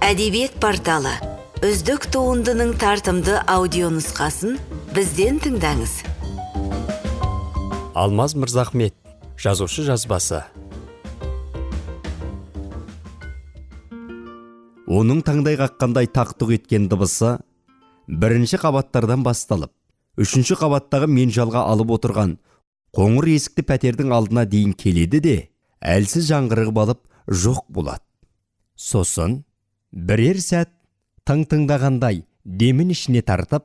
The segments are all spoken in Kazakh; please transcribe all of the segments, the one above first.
Әдебиет порталы. Үздік туындының тартымды аудионұсқасын бізден тыңдаңыз. Алмаз Мырзахмет, жазушы жазбасы. Оның таңдай қаққандай тақтық еткен дыбысы бірінші қабаттардан басталып, үшінші қабаттағы мен жалға алып отырған қоңыр есікті пәтердің алдына дейін келеді де, әлсіз жаңғырығып алып жоқ болады. Сосын бірер сәт тыңдағандай демін ішіне тартып,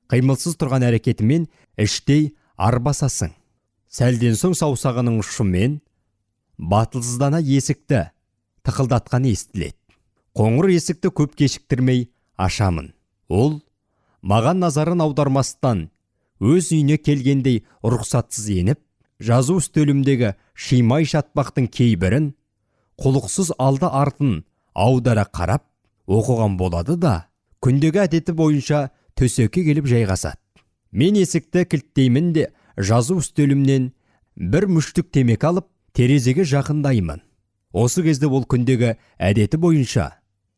қимылсыз тұрған әрекетімен іштей арбасасың. Сәлден соң саусағының ұшымен батылсыздана есікті тықылдатқан естіледі. Қоңыр есікті көп кешіктірмей ашамын. Ол маған назарын аудармастан өз үйіне келгендей рұқсатсыз еніп, жазу үстелімдегі шимай шатпақтың кейбірін құлықсыз алды артын аудара қарап оқыған болады да, күндегі әдеті бойынша төсекке келіп жайғасады. Мен есікті кілттеймін де, жазу үстелімнен бір мүштік темекі алып, терезеге жақындаймын. Осы кезде ол күндегі әдеті бойынша,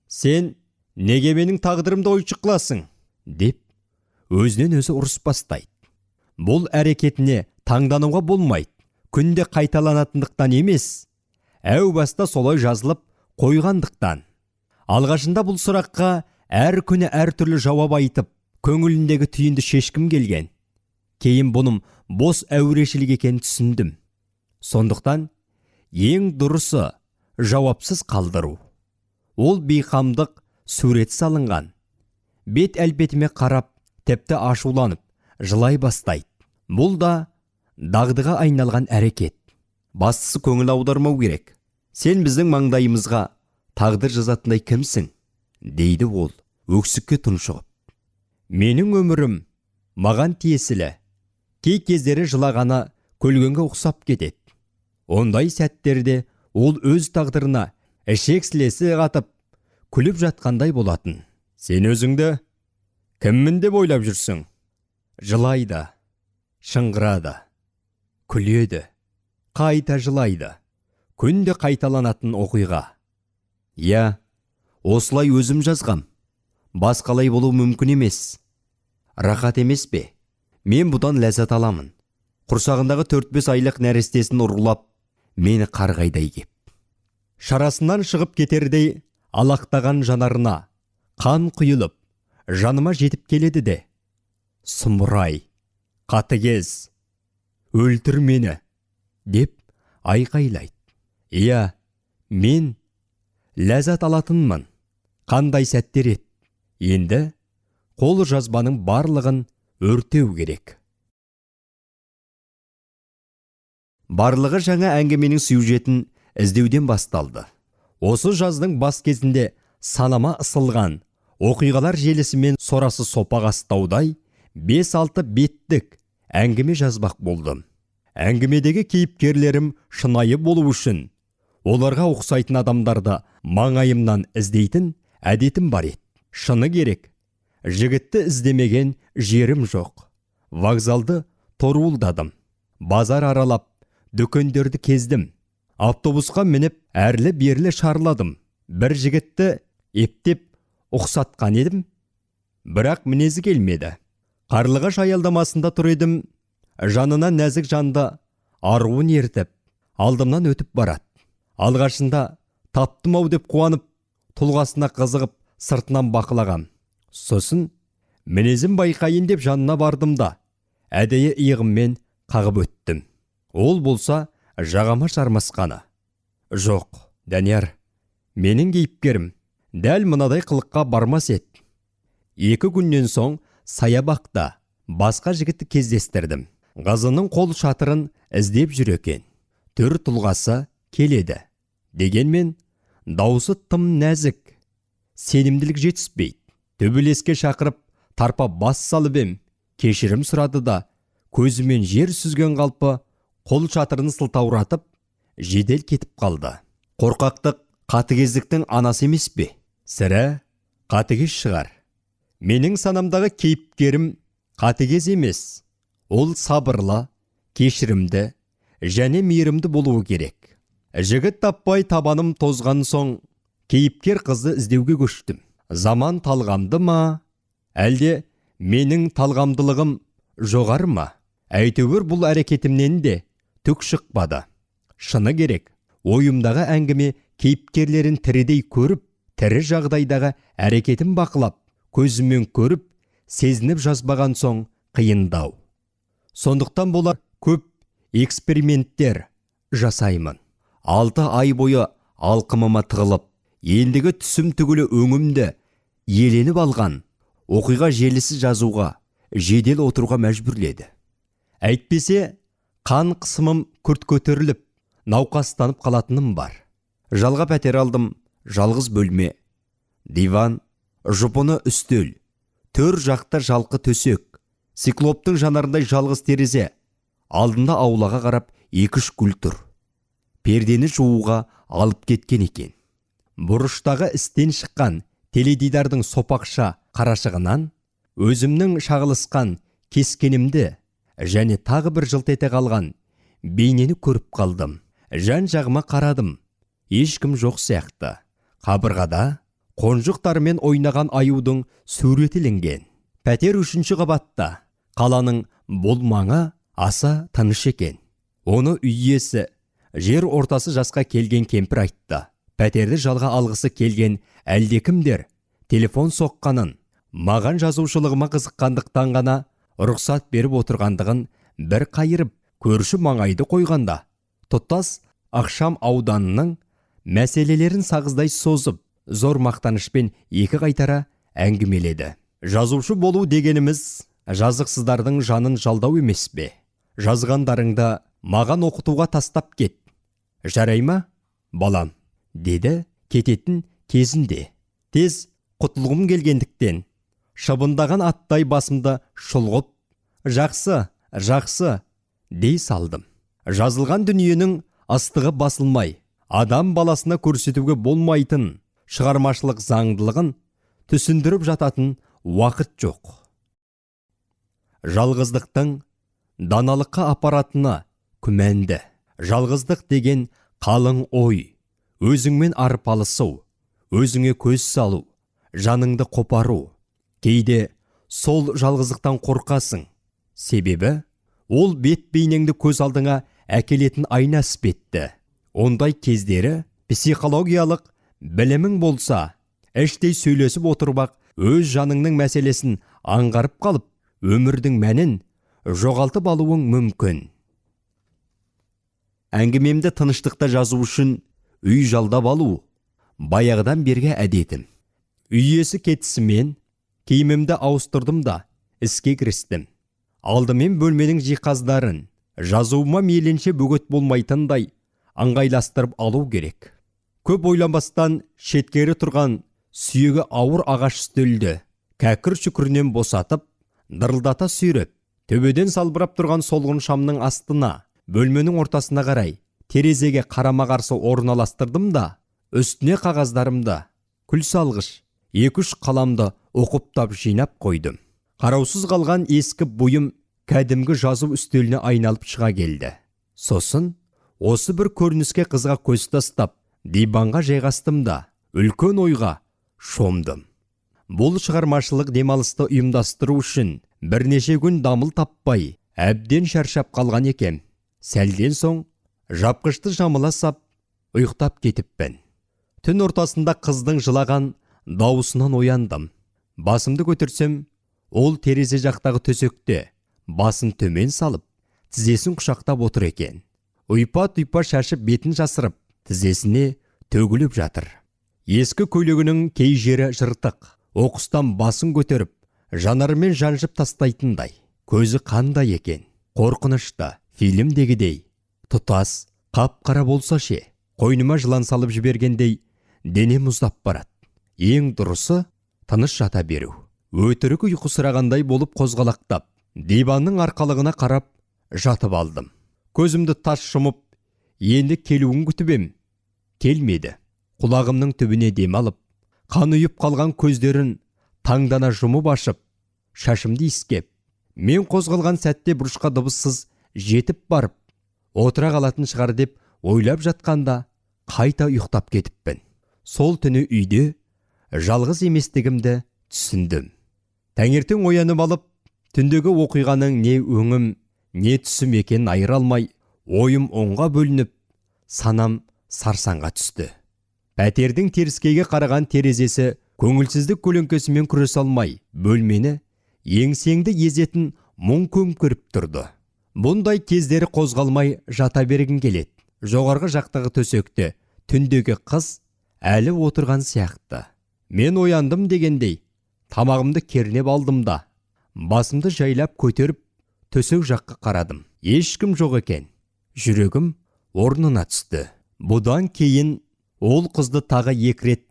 «Сен неге менің тағдырымды ойшық қыласың?» деп, өзінен өзі ұрыс бастайды. Бұл әрекетіне таңдануға болмайды. Күнде қайталанатындықтан емес, әу баста солай жазылып қойғандықтан. Алғашында бұл сұраққа әр күні әртүрлі жауап айтып, көңіліндегі түйінді шешкім келген. Кейін бұным бос әурешілік екенін түсіндім. Сондықтан ең дұрысы жауапсыз қалдыру. Ол бейқамдық сурет салынған. Бет әлпетіме қарап, тіпті ашуланып, жылай бастайды. Бұл да дағдыға айналған әрекет. Бастысы көңіл аудармау керек. «Сен біздің маңдайымызға тағдыр жазатындай кімсің?» дейді ол, өксікке тұншығып. Менің өмірім маған тиесілі. Кей кездері жылағаны көлгенге ұқсап кетеді. Ондай сәттерде ол өз тағдырына ішек сілесі қатып, күліп жатқандай болатын. «Сен өзіңді кіммін деп ойлап жүрсің?» Жылайды, шыңғырады, күледі, қайта жылайды. Күнде қайталанатын оқиға. Я, осылай өзім жазғам. Басқалай болу мүмкін емес. Рахат емес бе? Мен бұдан ләззат аламын. Құрсағындағы 4-5 айлық нәрестесін ұрлап, мені қарғайдай кеп. Шарасынан шығып кетердей алақтаған жанарына қан құйылып, жаныма жетіп келеді де. «Сұмырай, қатыгез, өлтір мені!» деп айқайлайды. Иә, мен ләззат алатынмын. Қандай сәттер еді. Енді қол жазбаның барлығын өртеу керек. Барлығы жаңа әңгіменің сюжетін іздеуден басталды. Осы жаздың бас кезінде санама ысылған оқиғалар желісімен сорасы сопағастаудай 5-6 беттік әңгіме жазбақ болдым. Әңгімедегі кейіпкерлерім шынайы болу үшін оларға ұқсайтын адамдарды маңайымнан іздейтін әдетім бар еді. Шыны керек, жігітті іздемеген жерім жоқ. Вокзалды торуылдадым. Базар аралап, дүкендерді кездім. Автобусқа мініп, әрлі-берлі шарладым. Бір жігітті ептеп ұқсатқан едім, бірақ мінезі келмеді. Қарлығаш аялдамасында тұр едім. Жанына нәзік жанды аруын ертіп, алдымнан өтіп барады. Алғашында таптым-ау деп қуанып, тұлғасына қызығып, сыртынан бақылағам. Сосын мінезім байқайын деп жанына бардым да, әдейі иығыммен қағып өттім. Ол болса жағама жармасқаны. Жоқ, Данияр, менің кейіпкерім дәл мынадай қылыққа бармас еді. 2 күннен соң саябақта басқа жігітті кездестірдім. Қызының қол шатырын іздеп жүр екен. Түр тұлғасы келеді. Дегенмен даусы тым нәзік. Сенімділік жетіспейді. Төбелеске шақырып, тарпа бас салып ем, кешірім сұрады да, көзімен жер сүзген қалпы қол шатырын сылтауратып, жедел кетіп қалды. Қорқақтық қатыгездіктің анасы емес пе? Сірә қатыгез шығар. Менің санамдағы кейіпкерім қатыгез емес. Ол сабырлы, кешірімді және мейірімді болуы керек. Жігіт таппай табаным тозған соң, кейіпкер қызды іздеуге көштім. Заман талғамды ма, әлде менің талғамдылығым жоғары ма? Әйтеуір бұл әрекетімнен де түк шықпады. Шыны керек, ойымдағы әңгіме кейіпкерлерін тірідей көріп, тірі жағдайдағы әрекетін бақылап, көзімен көріп, сезініп жазбаған соң қиындау. Сондықтан болар көп эксперименттер жасаймын. 6 ай бойы алқымыма тығылып, ендігі түсім түгілі өңімді еленіп алған оқиға желісі жазуға, жедел отыруға мәжбүрледі. Әйтпесе, қан қысымым күрт көтеріліп, науқастанып қалатыным бар. Жалға пәтер алдым, жалғыз бөлме, диван, жұпыны үстел, төр жақта жалқы төсек, циклоптың жанарындай жалғыз терезе, алдында аулаға қарап 2-3 гүл тұр. Пердені жууға алып кеткен екен. Бұрыштағы істен шыққан теледидардың сопақша қарашығынан өзімнің шағылысқан кескенімді және тағы бір жылт ете қалған бейнені көріп қалдым. Жан жағыма қарадым. Ешкім жоқ сияқты. Қабырғада қонжықтарымен ойнаған аюдың суреті ілінген. Пәтер 3-ші қабатта. Қаланың бұл маңы аса тыныш екен. Оны үй иесі, жер ортасы жасқа келген кемпір айтты. Пәтерді жалға алғысы келген әлдекімдер телефон соққанын, маған жазушылығыма қызыққандықтан ғана рұқсат беріп отырғандығын бір қайырып, көрші маңайды қойғанда, тұтас Ақшам ауданының мәселелерін сағыздай созып, зор мақтанышпен 2 қайтара әңгімеледі. Жазушы болу дегеніміз жазықсыздардың жанын жалдау емес бе? Жазғандарыңды маған оқытуға тастап кет. Жарай ма, балам? Деді кететін кезінде. Тез құтылғым келгендіктен, шыбындаған аттай басымды шұлғып, жақсы, дей салдым. Жазылған дүниенің астығы басылмай, адам баласына көрсетуге болмайтын шығармашылық заңдылығын түсіндіріп жататын уақыт жоқ. Жалғыздықтың даналыққа апаратына күмәнді. Жалғыздық деген қалың ой, өзіңмен арпалысу, өзіңе көз салу, жаныңды қопару. Кейде сол жалғыздықтан қорқасың. Себебі ол бет бейнеңді көз алдыңа әкелетін айна іспетті. Ондай кездері психологиялық білімің болса, іштей сөйлесіп отырбақ, өз жаныңның мәселесін аңғарып қалып, өмірдің мәнін жоғалтып алуың мүмкін. Әңгімемді тыныштықта жазу үшін үй жалдап алу баяғыдан берге әдетім. Үй иесі кетісімен киімімді ауыстырдым да іске кірістім. Алдымен бөлменің жиһаздарын жазуыма мейлінше бөгет болмайтындай аңғайластырып алу керек. Көп ойланбастан шеткері тұрған сүйегі ауыр ағаш үстелді кәкір шүкірінен босатып, дырылдата сүйреп, төбеден салбырап тұрған солғын шамның астына, бөлменің ортасына қарай терезеге қарама-қарсы орналастырдым да, үстіне қағаздарымды, күл салғыш, 2-3 қаламды оқыптап жинап қойдым. Қараусыз қалған ескі бұйым кәдімгі жазу үстеліне айналып шыға келді. Сосын, осы бір көрініске қызға көз тастап, диванға жайғастым да, үлкен ойға шомдым. Бұл шығармашылық демалысты ұйымдастыру үшін бірнеше күн дамыл таппай, әбден шаршап қалған екем. Сәлден соң, жапқышты жамыла сап, ұйықтап кетіппін. Түн ортасында қыздың жылаған дауысынан ояндым. Басымды көтерсем, ол терезе жақтағы төсекте, басын төмен салып, тізесін құшақтап отыр екен. Ұйпа-тұйпа шашып бетін жасырып, тізесіне төгіліп жатыр. Ескі көйлегінің кей жері жыртық, оқыстан басын көтеріп, жанарымен жанжып тастайтындай. Көзі қандай екен, қорқынышты, фильмдегідей. Тұтас, қап-қара болса ше, қойныма жылан салып жібергендей, дене мұздап барады. Ең дұрысы, тыныш жата беру. Өтірік ұйқы сұрағандай болып қозғалақтап, диванның арқалығына қарап жатып алдым. Көзімді тас жұмып, енді келуін күтіп ем. Келмеді. Құлағымның түбіне дем алып, қан ұйып қалған көздерін таңдана жұмып ашып, шашымды иіскеп, мен қозғалған сәтте бұрышқа дыбыссыз жетіп барып, отыра қалатын шығар деп ойлап жатқанда, қайта ұйықтап кетіппін. сол түні үйде жалғыз еместігімді түсіндім. Таңертең оянып алып, түндегі оқиғаның не өңім, не түсім екенін айыра алмай, ойым оңға бөлініп, санам сарсаңға түсті. Пәтердің теріскейге қараған терезесі көңілсіздік көлеңкесімен күресе алмай, бөлмені еңсеңді езетін мұң көмкіріп тұрды. Бұндай кездері қозғалмай жата бергім келеді. Жоғарғы жақтағы төсекте түндегі қыз әлі отырған сияқты. Мен ояндым дегендей, тамағымды кернеп алдым да, басымды жайлап көтеріп, төсек жаққа қарадым. Ешкім жоқ екен. Жүрегім орнына түсті. Бұдан кейін ол қызды тағы 2 рет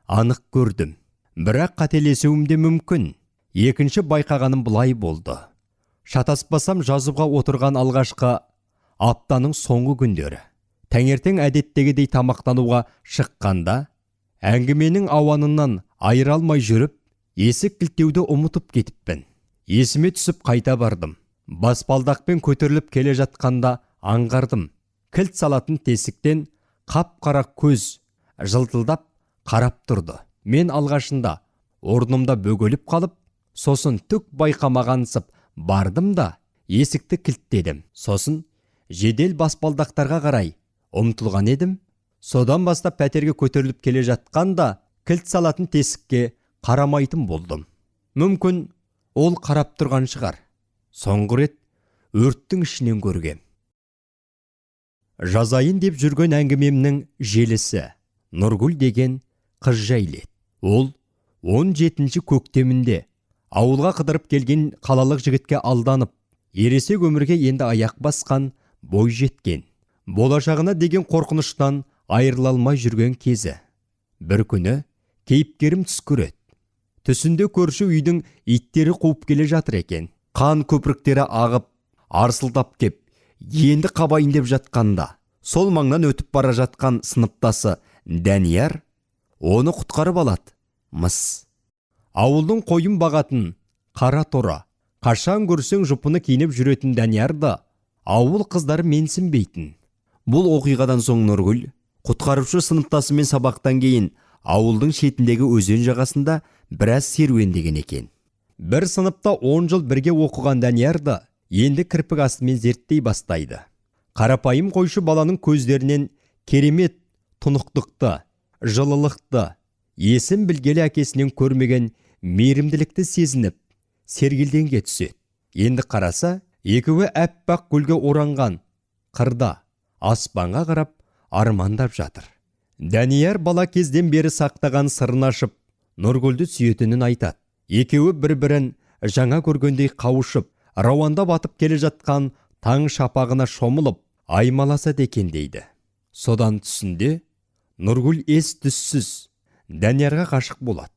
анық көрдім. Бірақ қателесуім де мүмкін. Екінші байқағаным бұлай болды. Шатаспасам жазуға отырған алғашқы аптаның соңғы күндері. Таңертең әдеттегідей тамақтануға шыққанда, әңгіменің ауанынан айыра алмай жүріп, есік кілттеуді ұмытып кетіппін. Есіме түсіп қайта бардым. Баспалдақпен көтеріліп келе жатқанда аңғардым. Кілт салатын тесіктен қап-қара көз жылтылдап қарап тұрды. Мен алғашында орнымда бөгеліп қалып, сосын түк байқамағансып бардым да есікті кілттедім. Сосын жедел баспалдақтарға қарай ұмтылған едім. Содан бастап пәтерге көтеріліп келе жатқанда кілт салатын тесікке қарамайтын болдым. Мүмкін ол қарап тұрған шығар. Соңғы рет өрттің ішінен көргем. Жазайын деп жүрген әңгімемнің желісі Нұргүл деген қыз жайлы еді. Ол 17-ші көктемінде ауылға қыдырып келген қалалық жігітке алданып, ересек өмірге енді аяқ басқан бой жеткен. Болашағына деген қорқыныштан айырыла алмай жүрген кезі. Бір күні кейіпкерім түс көреді. Түсінде көрші үйдің иттері қуып келе жатыр екен. Қан көпіріктері ағып, арсылдап кеп, енді қабайын деп жатқанда, сол маңнан өтіп бара жатқан сыныптасы Дәнияр оны құтқарып алады. Мыс. Ауылдың қойын бағатын қара торы, қашан көрсең жұпыны киініп жүретін Дәниярды ауыл қыздары менсінбейтін. Бұл оқиғадан соң Нұргүл құтқарушы сыныптасымен сабақтан кейін ауылдың шетіндегі өзен жағасында біраз серуендеген екен. Бір сыныпта 10 жыл бірге оқыған Дәниярды енді кірпік астымен зерттей бастайды. Қарапайым қойшы баланың көздерінен керемет тұнықтықты, жылылықты, есін білгелі әкесінен көрмеген мейірімділікті сезініп, сергелденге түседі. Енді қараса, екеуі әппақ гүлге оранған қырда аспанға қарап армандап жатыр. Дәнияр бала кезден бері сақтаған сырын ашып, Нұргүлді сүйетінін айтады. Екеуі бір-бірін жаңа көргендей қауышып, рауанда батып келе жатқан таң шапағына шомылып, аймаласады екен дейді. Содан түсінде Нұргүл ес-түссіз Дәниярға ғашық болады.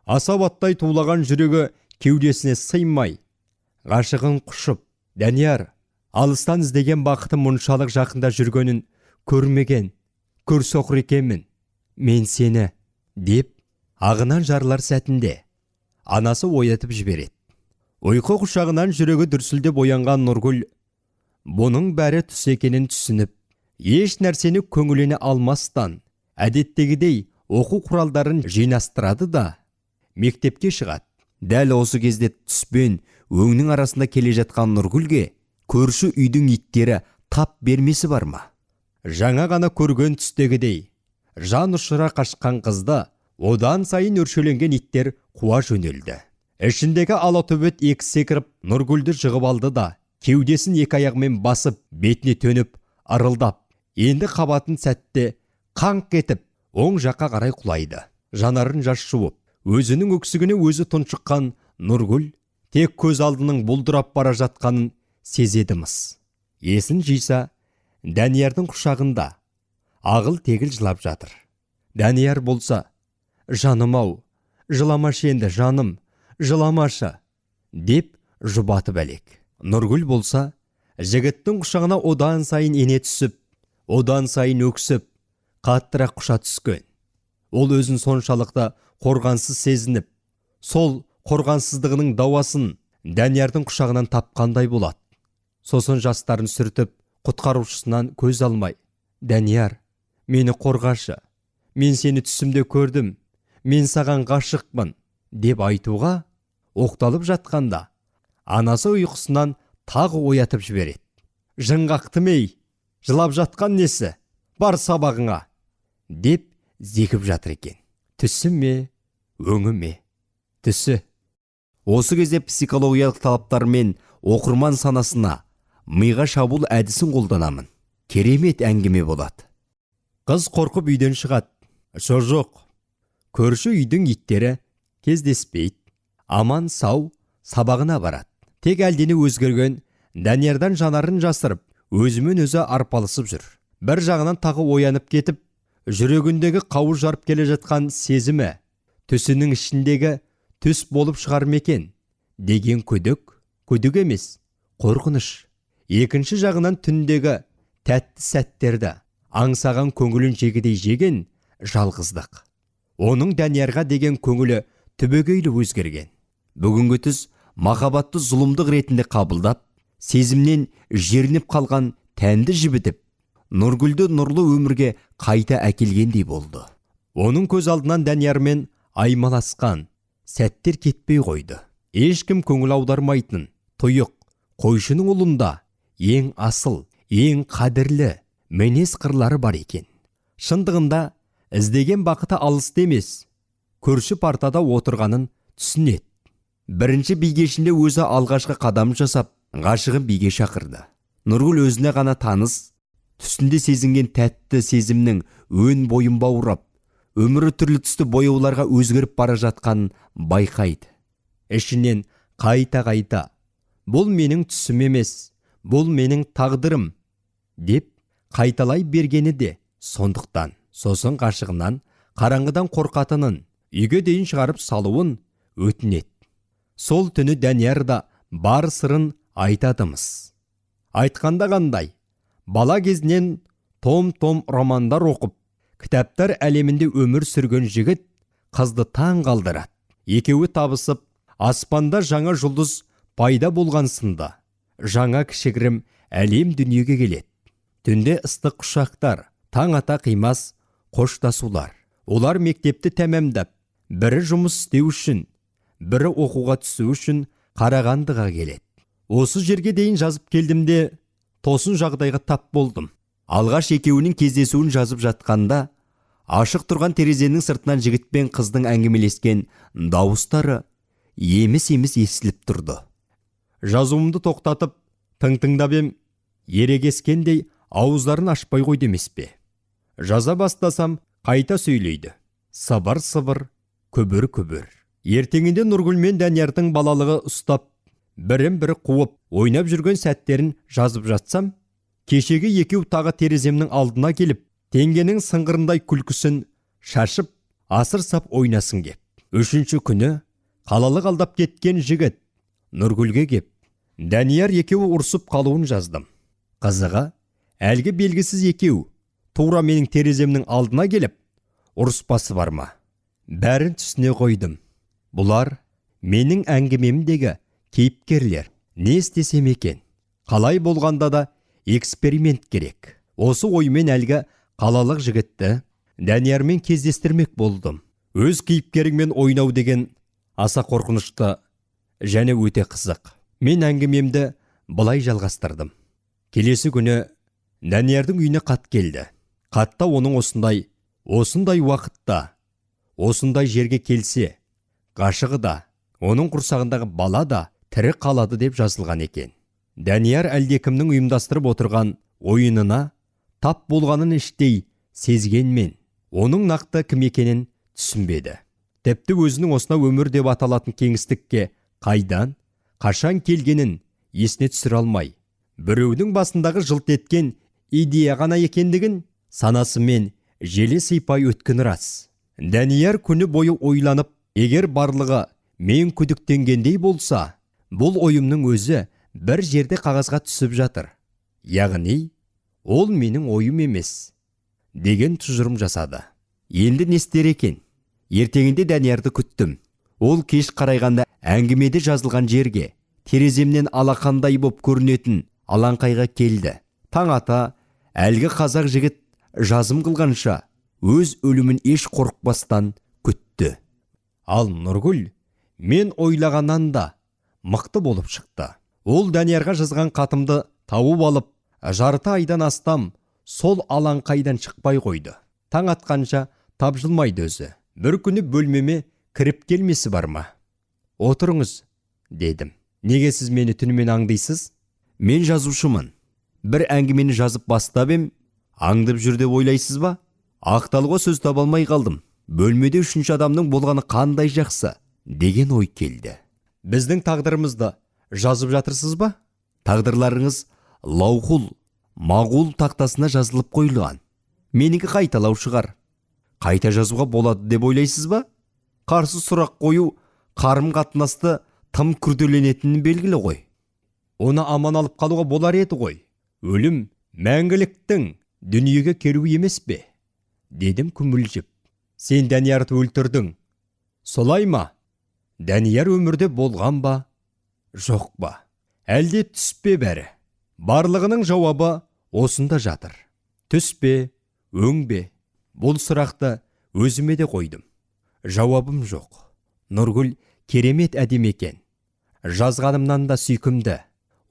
Асабаттай тулаған жүрегі кеудесіне сыймай, ғашығын құшып, Дәнияр алыстан іздеген бақыты мұншалық жақында жүргенін көрмеген, көрсоқыр екенмін, мен сені, деп ағынан жарылар сәтінде анасы оятып жібереді. Ұйқы құшағынан жүрегі дүрсілдеп оянған Нұргүл бұның бәрі түс екенін түсініп, еш нәрсені көңіліне алмастан, әдеттегідей оқу құралдарын жинастырады да мектепке шығады. Дәл осы кезде түспен өңнің арасында келе жатқан Нұргүлге көрші үйдің иттері тап бермесі бар ма? Жаңа ғана көрген түстегідей жан ұшыра қашқан қызды одан сайын өршеленген иттер қуа жөнелді. Ішіндегі алатөбет екі секіріп Нұргүлді жығып алды да, кеудесін екі аяғымен басып, бетіне төніп, арылдап, енді қабатын сәтте қаңқ етіп, оң жаққа қарай құлайды. Жанарын жас жуып, өзінің өксігіне өзі тұншыққан Нұргүл тек көз алдының бұлдырап бара жатқанын сезеді-міс. Есін жиса, Дәниярдың құшағында ағыл тегіл жылап жатыр. Дәнияр болса, жаным-ау, жыламашы енді жаным, жыламашы, деп жұбатып әлек. Нұргүл болса, жігіттің құшағына одан сайын ене түсіп, одан сайын өксіп, қаттырақ құша түскен. Ол өзін соншалықты қорғансыз сезініп, сол қорғансыздығының дауасын Дәниярдың құшағынан тапқандай болады. Сосын жастарын сүртіп, құтқарушысынан көз алмай, Дәнияр, мені қорғашы, мен сені түсімде көрдім, мен саған ғашықпын деп айтуға оқталып жатқанда, анасы ұйқысынан тағы оятып жібереді. Жыңғақтым ей, жылап жатқан несі, бар сабағыңа, деп зекіп жатыр екен. Түсі ме, өңі ме? Түсі. Осы кезде психологиялық талаптармен оқырман санасына миға шабуыл әдісін қолданамын. Керемет әңгіме болады. Қыз қорқып үйден шығады. Жоқ. Көрші үйдің иттері кездеспейді. Аман сау сабағына барады. Тек әлдене өзгерген Даниярдан жанарын жасырып, өзімен өзі арпалысып жүр. Бір жағынан тағы оянып кетіп, жүрегіндегі қауыз жарып келе жатқан сезімі, түсінің ішіндегі түс болып шығар мекен деген күдік емес, қорқыныш. Екінші жағынан түндегі тәтті сәттерді аңсаған көңілін жегідей жеген жалғыздық. Оның Даниярға деген көңілі түбегейлі өзгерген. Бүгінгі түс махаббатты зұлымдық ретінде қабылдап, сезімнен жерініп қалған тәнді жібітіп, Нұргүлді нұрлы өмірге қайта әкелгендей болды. Оның көз алдынан Даниярмен аймаласқан сәттер кетпей қойды. Ешкім көңіл аудармайтын тұйық қойшының ұлында ең асыл, ең қадірлі мінез қырлары бар екен. Шындығында іздеген бақыты алысты емес, көрші партада отырғанын түсінеді. Бірінші бейгешінде өзі алғашқы қадам жасап, ғашығын биге шақырды. Нұргүл өзіне ғана таныс, түсінде сезінген тәтті сезімнің өн бойын баурап, өмірі түрлі түсті бояуларға өзгеріп бара жатқанын байқайды. Ішінен қайта, бұл менің түсім емес, бұл менің тағдырым, деп қайталай бергені де сондықтан. Сосын ғашығынан қараңғыдан қорқатынын, үйге дейін шығарып салуын өтінеді. Сол түні Данияр да бар сырын айтатымыз. Айтқанда қандай, бала кезінен том-том романдар оқып, кітаптар әлемінде өмір сүрген жігіт қызды таң қалдырады. Екеуі табысып, аспанда жаңа жұлдыз пайда болған сында, жаңа кішігірім әлем дүниеге келеді. Түнде ыстық құшақтар, таң ата қимас қоштасулар. Олар мектепті тәмамдап, бірі жұмыс істеу үшін, бірі оқуға түсу үшін Қарағандыға келеді. Осы жерге дейін жазып келдімде, тосын жағдайға тап болдым. Алғаш екеуінің кездесуін жазып жатқанда, ашық тұрған терезенің сыртынан жігіт пен қыздың әңгімелескен дауыстары еміс-еміс естіліп тұрды. Жазуымды тоқтатып, тыңдап ем, ерегескендей ауыздарын ашпай қойды емес пе? Жаза бастасам, қайта сөйлейді. Сыбыр-сыбыр, күбір-күбір. Ертеңінде Нұргүл мен Даниярдың балалығы ұстап, бірін-бірі қуып, ойнап жүрген сәттерін жазып жатсам, кешегі екеу тағы тереземнің алдына келіп, теңгенің сыңғырындай күлкісін шашып, асыр сап ойнасын кеп. Үшінші күні қалалық алдап кеткен жігіт Нұргүлге кеп, Данияр екеуі ұрсып қалуын жаздым. Қызығы, әлгі белгісіз екеу тура менің тереземнің алдына келіп, ұрыспасы бар ма? Бәрін түсіне қойдым. Бұлар менің әңгімемдегі кейіпкерлер. Не істесем екен? Қалай болғанда да эксперимент керек. Осы оймен әлгі қалалық жігітті Даниярмен кездестірмек болдым. Өз кейіпкеріңмен ойнау деген аса қорқынышты және өте қызық. Мен әңгімемді былай жалғастырдым. Келесі күні Даниярдың үйіне хат келді. Хатта оның осындай уақытта, осындай жерге келсе, ғашығы да, оның құрсағындағы бала да тірі қалады деп жазылған екен. Данияр әлдекімнің ұйымдастырып отырған ойынына тап болғанын іштей сезгенмен, оның нақты кім екенін түсінбеді. Тіпті өзінің осына өмір деп аталатын кеңістікке қайдан, қашан келгенін есіне түсіре алмай, біреудің басындағы жылт еткен идея ғана екендігін санасымен желе сыйпай өткен рас. Данияр күні бойы ойланып, егер барлығы мен күдіктенгендей болса, бұл ойымның өзі бір жерде қағазға түсіп жатыр. Яғни, ол менің ойым емес, деген тұжырым жасады. Енді не істер екен? Ертеңінде Даниярды күттім. Ол кеш қарайғанда әңгімеде жазылған жерге, тереземнен алақандай боп көрінетін алаңқайға келді. Таң ата, әлгі қазақ жігіт жазым қылғанша өз өлімін еш қорықпастан күтті. Ал Нұргүл мен ойлағаннан да мықты болып шықты. Ол Даниярға жазған қатымды тауып алып, жарты айдан астам сол алаңқайдан шықпай қойды. Таң атқанша тапжылмайды өзі. Бір күні бөлмеме кіріп келмесі бар ма? Отырыңыз, дедім. Неге сіз мені түнімен аңдайсыз? Мен жазушымын. Бір әңгімені жазып бастап ем, аңдып жүр деп ойлайсыз ба? Ақталуға сөз таба алмай қалдым. Бөлмеде үшінші адамның болғаны қандай жақсы, деген ой келді. Біздің тағдырымызды жазып жатырсыз ба? Тағдырларыңыз лаухул, мағул тақтасына жазылып қойылған. Менікі қайталау шығар. Қайта жазуға болады деп ойлайсыз ба? Қарсы сұрақ қою қарым қатынасты тым күрделенетінін белгілі ғой. Оны аман алып қалуға болар еді ғой. Өлім мәңгіліктің дүниеге келуі емес пе? Дедім күмілжіп. Сен Даниярды өлтірдің. Солай ма? Данияр өмірде болған ба? Жоқ ба? Әлде түс пе бәрі? Барлығының жауабы осында жатыр. Түс пе, өң бе? Бұл сұрақты өзіме де қойдым. Жауабым жоқ. Нұргүл керемет әдем екен. Жазғанымнан да сүйкімді,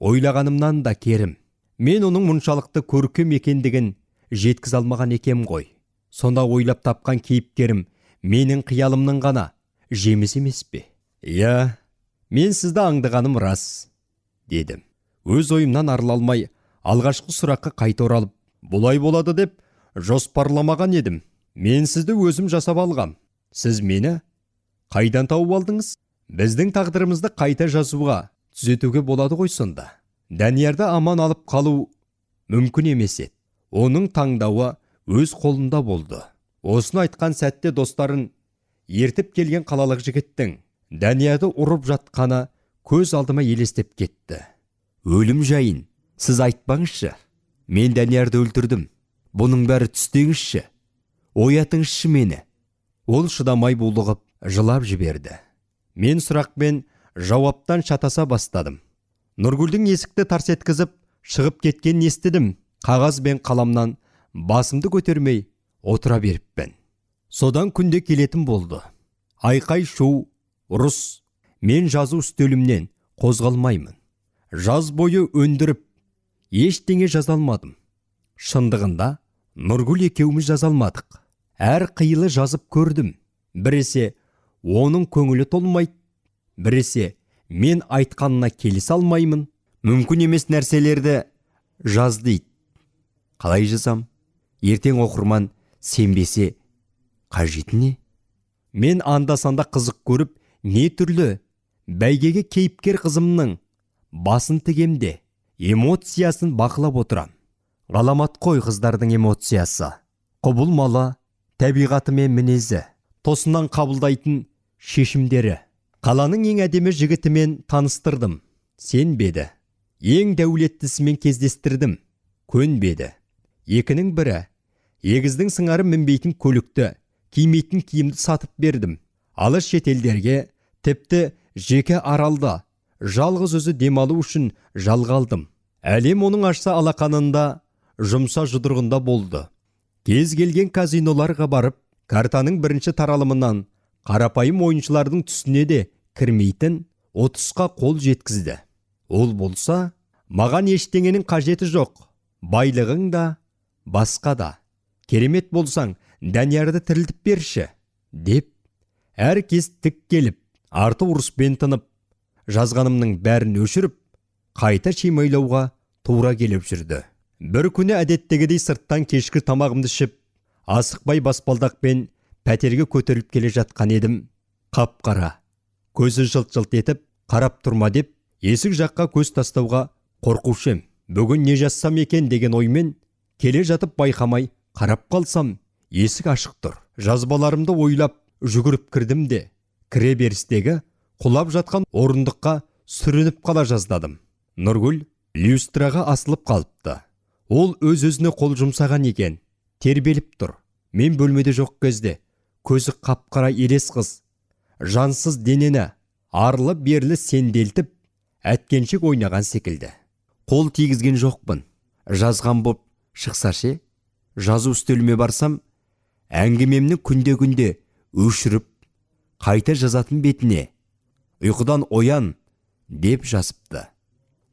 ойлағанымнан да керім. Мен оның мұншалықты көркем екендігін жеткіз алмаған екем ғой. Сонда ойлап тапқан кейіпкерім менің қиялымның ғана жеміс емес пе? Иә, мен сізді аңдығаным рас, дедім. Өз ойымнан арыла алмай, алғашқы сұраққа қайта оралып, бұлай болады деп жоспарламаған едім. Мен сізді өзім жасап алғам. Сіз мені қайдан тауып алдыңыз? Біздің тағдырымызды қайта жазуға, түзетуге болады ғой сонда. Даниярды аман алып қалу мүмкін емес еді. Оның таңдауы өз қолында болды. Осыны айтқан сәтте достарын ертіп келген қалалық жігіттің Даниярды ұрып жатқаны көз алдыма елестеп кетті. Өлім жайын сіз айтпаңызшы. Мен Даниярды өлтірдім. Бұның бәрі түстеңізші. Оятыңызшы мені. Ол шыдамай булығып жылап жіберді. Мен сұрақпен жауаптан шатаса бастадым. Нұргүлдің есікті тарс еткізіп шығып кеткенін естідім. Қағаз бен қаламнан басымды көтермей отыра беріппін. Содан күнде келетін болды. Айқай шу, ұрыс. Мен жазу үстелімнен қозғалмаймын. Жаз бойы өндіріп, ештеңе жазалмадым. Шындығында Нұргүл екеуміз жазалмадық. Әр қилы жазып көрдім. Біресе оның көңілі толмайды, біресе мен айтқанына келісе алмаймын. Мүмкін емес нәрселерді жаз дейді. Қалай жазам? Ертең оқырман сенбесе қажеті не? Мен анда-санда қызық көріп, не түрлі бәйгеге кейіпкер қызымның басын тігемде эмоциясын бақылап отырам. Ғаламат қой қыздардың эмоциясы. Құбылмалы, табиғаты мен мінезі, тосынан қабылдайтын шешімдері. Қаланың ең әдемі жігітімен таныстырдым. Сенбеді. Ең дәулеттісімен кездестірдім. Көнбеді. Екінің бірі. Егіздің сыңары мінбейтін көлікті, кимейтін киімді сатып бердім. Алыс шетелдерге, тіпті жеке аралда, жалғыз өзі демалу үшін жалға алдым. Әлем оның ашса алақанында, жұмса жұдырығында болды. Кез келген казиноларға барып, картаның бірінші таралымынан қарапайым ойыншылардың түсіне де кірмейтін 30-қа қол жеткізді. Ол болса, маған ештеңенің қажеті жоқ. Байлығың да, басқа да. Керемет болсаң, Даниярды тірілтіп берші, деп, әркез тік келіп, арты ұрыспен тынып, жазғанымның бәрін өшіріп, қайта шимайлауға тура келіп жүрді. Бір күні әдеттегідей сырттан кешкі тамағымды ішіп, асықпай баспалдақпен пәтерге көтеріліп келе жатқан едім. Қап-қара, көзі жылт-жылт етіп, қарап тұрма деп, есік жаққа көз тастауға қорқушым. Бүгін не жазсам екен деген оймен, келе жатып байқамай қарап қалсам, есік ашық тұр. Жазбаларымды ойлап жүгіріп кірдім де, кіре берістегі құлап жатқан орындыққа сүрініп қала жаздадым. Нұргүл люстраға асылып қалыпты. Ол өз-өзіне қол жұмсаған екен. Тербеліп тұр. Мен бөлмеде жоқ кезде, көзі қап-қара елес қыз, жансыз денені арлы-берлі сенделтіп, әткеншек ойнаған секілді. Қол тигізген жоқпын. Жазған боп шықса ше, жазу үстеліме барсам, әңгімемнің күнде өшіріп, қайта жазатын бетіне ұйқыдан оян деп жазыпты.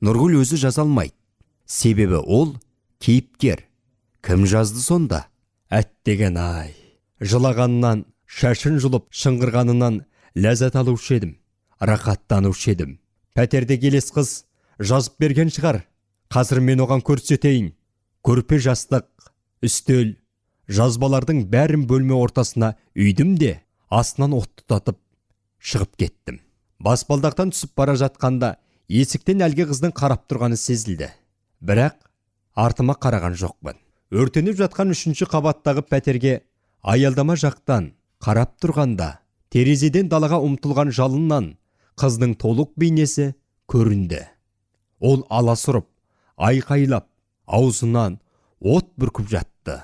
Нұргүл өзі жаза алмайды. Себебі ол кейіпкер. Кім жазды сонда? Әттеген ай. Жылағаннан, шашын жұлып шыңғырғанынан ләззат алушы едім. Рақаттанушы едім. Пәтерде келес қыз жазып берген шығар. Қазір мен оған көрсетейін. Көрпе жастық, үстел, жазбалардың бәрін бөлме ортасына үйдім де, астынан от тұтатып шығып кеттім. Баспалдақтан түсіп бара жатқанда есіктен әлгі қыздың қарап тұрғаны сезілді. Бірақ артыма қараған жоқпын. Өртеніп жатқан 3-ші қабаттағы пәтерге аялдама жақтан қарап тұрғанда, терезеден далаға ұмтылған жалыннан қыздың толық бейнесі көрінді. Ол аласұрып, айқайлап, аузынан от бүркіп жатты.